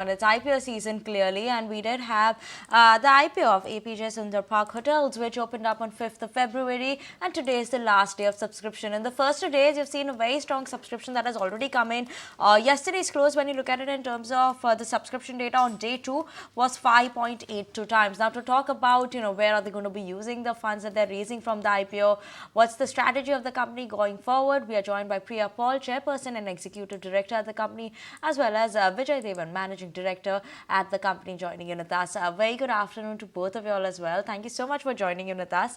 on its IPO season clearly, and we did have the IPO of Apeejay Surrendra Park Hotels, which opened up on 5th of February, and today is the last day of subscription. In the first 2 days, you've seen a very strong subscription that has already come in. Yesterday's close, when you look at it in terms of the subscription data on day 2, was 5.82 times. Now, to talk about where are they going to be using the funds that they're raising from the IPO, what's the strategy of the company going forward, we are joined by Priya, Chairperson and Executive Director at the company, as well as Vijay Dewan, Managing Director at the company, joining in with us. A very good afternoon to both of you all as well. Thank you so much for joining in with us.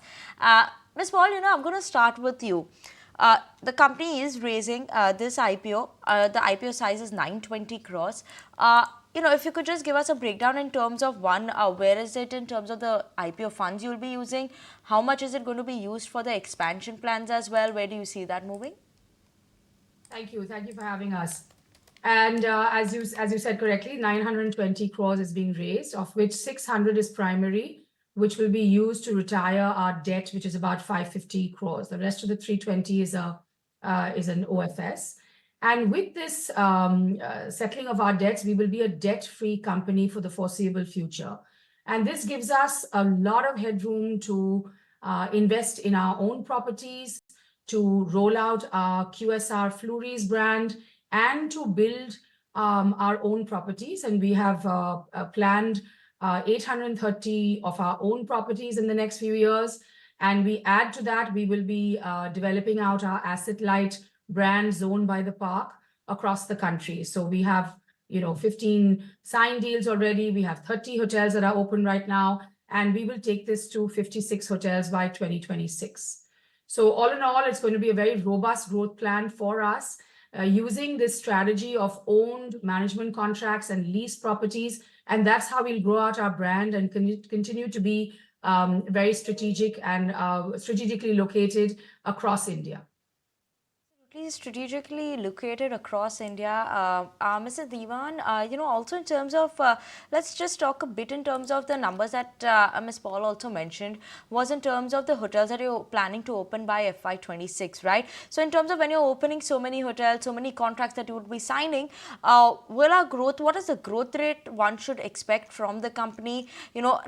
Ms. Paul, I'm going to start with you. The company is raising this IPO. The IPO size is 920 crores. If you could just give us a breakdown in terms of one, where is it in terms of the IPO funds you'll be using? How much is it going to be used for the expansion plans as well? Where do you see that moving? Thank you for having us. And as you said correctly, 920 crores is being raised, of which 600 is primary, which will be used to retire our debt, which is about 550 crores. The rest of the 320 is an OFS. And with this settling of our debts, we will be a debt-free company for the foreseeable future. And this gives us a lot of headroom to invest in our own properties, to roll out our QSR Flurries brand, and to build our own properties. And we have planned 830 of our own properties in the next few years. And we add to that, we will be developing out our asset-light brand Zone by the Park across the country. So we have 15 signed deals already. We have 30 hotels that are open right now. And we will take this to 56 hotels by 2026. So all in all, it's going to be a very robust growth plan for us, using this strategy of owned management contracts and leased properties. And that's how we'll grow out our brand and continue to be very strategic and strategically located across India. Strategically located across India. Mr. Dewan, also in terms of, let's just talk a bit in terms of the numbers that Ms. Paul also mentioned, was in terms of the hotels that you're planning to open by FY26, right? So in terms of when you're opening so many hotels, so many contracts that you would be signing, what is the growth rate one should expect from the company?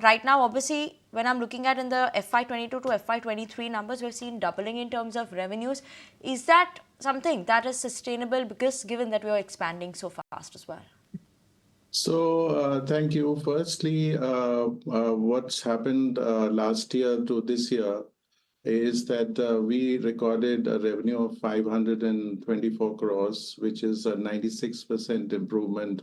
Right now, obviously, when I'm looking at in the FY22 to FY23 numbers, we've seen doubling in terms of revenues. Is that something that is sustainable, because given that we are expanding so fast as well? So thank you. Firstly, what's happened last year to this year is that we recorded a revenue of 524 crores, which is a 96% improvement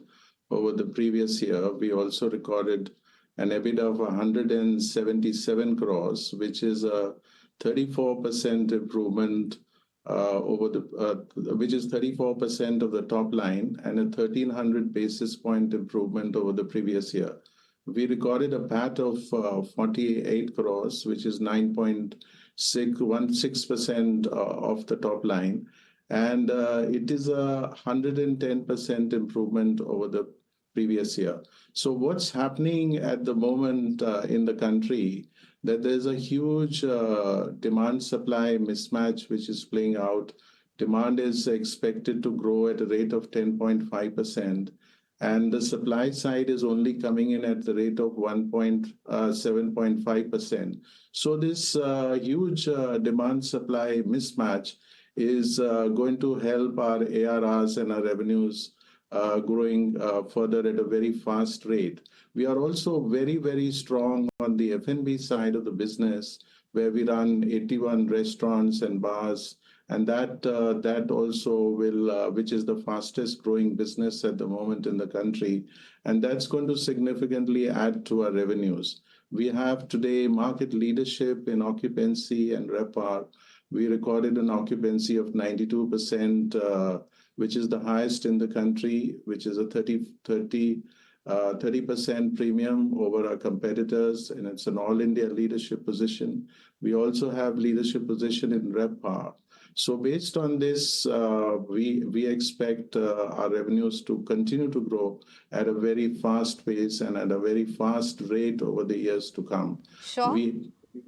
over the previous year. We also recorded an EBITDA of 177 crores, which is a 34% improvement which is 34% of the top line, and a 1,300 basis point improvement over the previous year. We recorded a PAT of 48 crores, which is 9.16% of the top line, and it is a 110% improvement over the previous year. So what's happening at the moment in the country, that there's a huge demand-supply mismatch which is playing out. Demand is expected to grow at a rate of 10.5%, and the supply side is only coming in at the rate of 7.5%. So this huge demand-supply mismatch is going to help our ARRs and our revenues growing further at a very fast rate. We are also very, very strong on the F&B side of the business, where we run 81 restaurants and bars, and that also will, which is the fastest growing business at the moment in the country, and that's going to significantly add to our revenues. We have today market leadership in occupancy and RevPAR. We recorded an occupancy of 92%, which is the highest in the country, which is a 30% premium over our competitors, and it's an all-India leadership position. We also have leadership position in RevPAR. So based on this, we expect our revenues to continue to grow at a very fast pace and at a very fast rate over the years to come. Sure.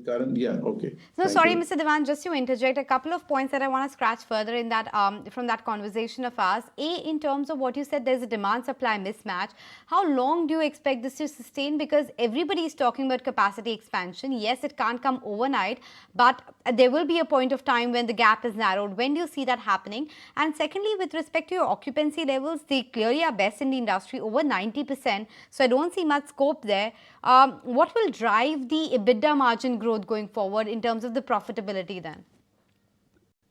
Current, yeah, okay. No, Thank sorry, you. Mr. Dewan, just to interject a couple of points that I want to scratch further in that from that conversation of ours. In terms of what you said, there's a demand-supply mismatch. How long do you expect this to sustain? Because everybody is talking about capacity expansion. Yes, it can't come overnight, but there will be a point of time when the gap is narrowed. When do you see that happening? And secondly, with respect to your occupancy levels, they clearly are best in the industry, over 90%. So I don't see much scope there. What will drive the EBITDA margin growth going forward in terms of the profitability then?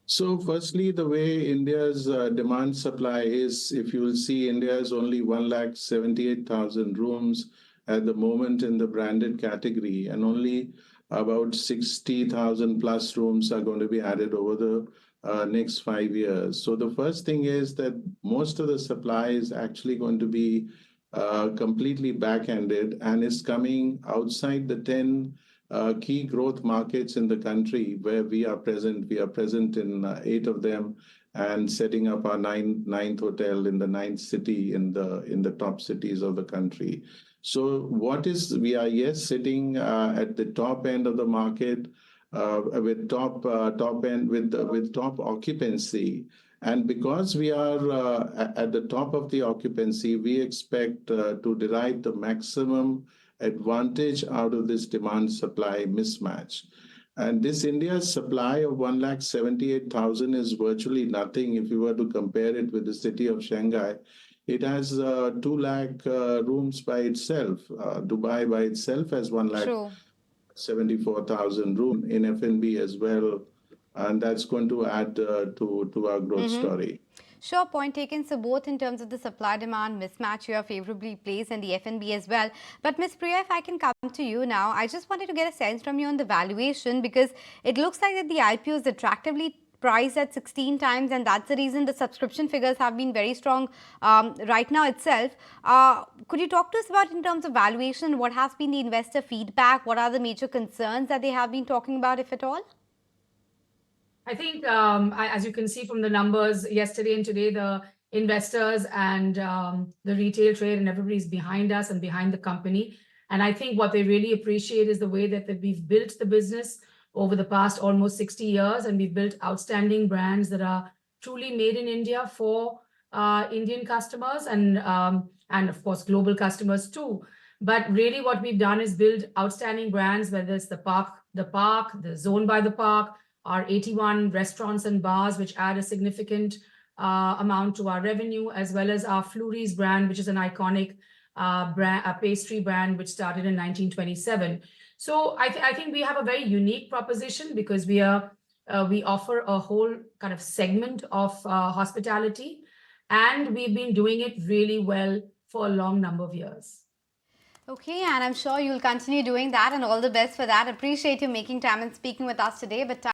So, firstly, the way India's demand supply is, if you will see, India has only 178,000 rooms at the moment in the branded category, and only about 60,000 plus rooms are going to be added over the next 5 years. So, the first thing is that most of the supply is actually going to be completely back-ended and is coming outside the 10 key growth markets in the country where we are present. We are present in 8 of them, and setting up our ninth hotel in the ninth city in the top cities of the country. So we are, yes, sitting at the top end of the market with top occupancy. And because we are at the top of the occupancy, we expect to derive the maximum advantage out of this demand supply mismatch. And this India's supply of 178,000 is virtually nothing if you were to compare it with the city of Shanghai. It has 2 lakh rooms by itself. Dubai by itself has 1 lakh True. 74,000 rooms in F&B as well. And that's going to add to our growth story. Sure, point taken. So both in terms of the supply-demand mismatch, you are favorably placed, and the F&B as well. But Ms. Priya, if I can come to you now, I just wanted to get a sense from you on the valuation, because it looks like that the IPO is attractively priced at 16 times, and that's the reason the subscription figures have been very strong right now itself. Could you talk to us about in terms of valuation, what has been the investor feedback? What are the major concerns that they have been talking about, if at all? I think, as you can see from the numbers yesterday and today, the investors and the retail trade and everybody's behind us and behind the company. And I think what they really appreciate is the way that we've built the business over the past almost 60 years, and we've built outstanding brands that are truly made in India for Indian customers and of course global customers too. But really, what we've done is build outstanding brands, whether it's the park, the zone by the park, our 81 restaurants and bars, which add a significant amount to our revenue, as well as our Flurries brand, which is an iconic brand, a pastry brand, which started in 1927. So I think we have a very unique proposition because we offer a whole kind of segment of hospitality, and we've been doing it really well for a long number of years. Okay, and I'm sure you'll continue doing that, and all the best for that. Appreciate you making time and speaking with us today. But